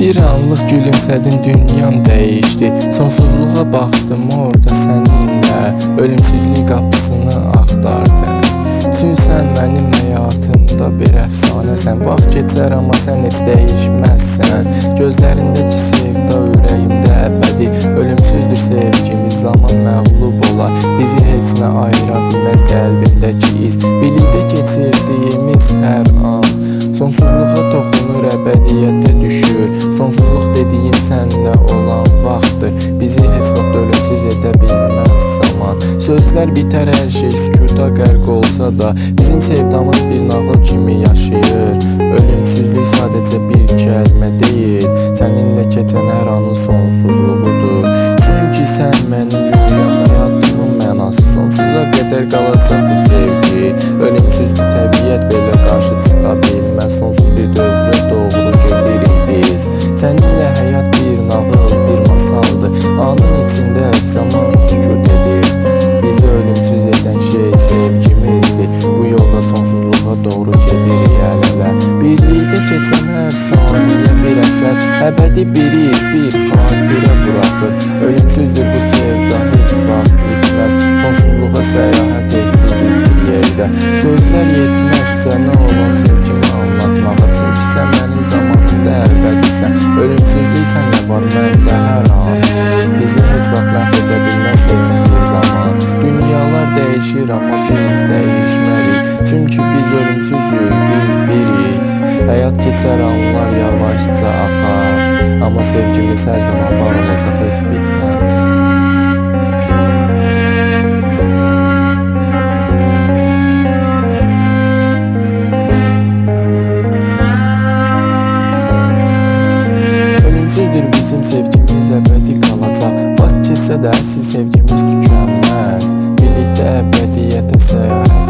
Bir anlıq gülümsədin, dünyam dəyişdi. Sonsuzluğa baxdım orada səninlə, ölümsüzlük qapısını axtardım. Çünki sən mənim həyatımda bir əfsanəsən. Vaxt keçər amma sən heç dəyişməzsən. Gözlərindəki sevda ürəyimdə əbədi. Ölümsüzdür sevgimiz, zaman məğlub olar. Bizi heç nə ayıra bilməz qəlbimdəki iz. Birlikdə keçirdiyimiz hər an sonsuzluğa toxunur, əbədiyyətə düşür. Sonsuzluq dediyim sənlə olan vaxtdır. Bizi heç vaxt ölümsüz edə bilməz zaman. Sözlər bitər, hər şey sükuta qərq olsa da, bizim sevdamız bir nağıl kimi yaşayır. Ölümsüzlük sadəcə bir kəlmə deyil, səninlə keçən hər anın sonsuzluğudur. Çünki sən mənim güya həyatımın mənası. Sonsuza qədər qalacaq bu sevgi. Ölümsüzdür təbiət, belə qarşı çıxa bilməz. Sonsuz bir dövrə doğru gedirik biz. Səninlə həyat bir nağıl, bir masaldır. Anın içində zaman sükut edir. Bizi ölümsüz edən şey sevgimizdir. Bu yolda sonsuzluğa doğru gedirik əl-ələ. Birlikdə keçən hər saniyə bir əsər, əbədi bir iz, bir xatirə buraxır. Ölümsüzdür bu sevda, heç vaxt bitməz. Sonsuzluğa səyahət etdik biz bir yerdə. Sözlər yetməz sənə olan sevgimi anlatmağa. Çünki sən mənim zamanımda əbədisən. Ölümsüzlük sənlə var məndə hər an. Bizi heç vaxt məhv edə bilməz heç bir zaman. Dünyalar dəyişir amma biz dəyişmərik. Çünki biz ölümsüzük, biz birik. Həyat keçər, anlar yavaşca axar. Amma sevgimiz hər zaman var olacaq, heç bitməz. Ölümsüzdür bizim sevgimiz, əbədi qalacaq. Vaxt keçsə də əsl sevgimiz tükənməz. Birlikdə əbədiyyətə səyahət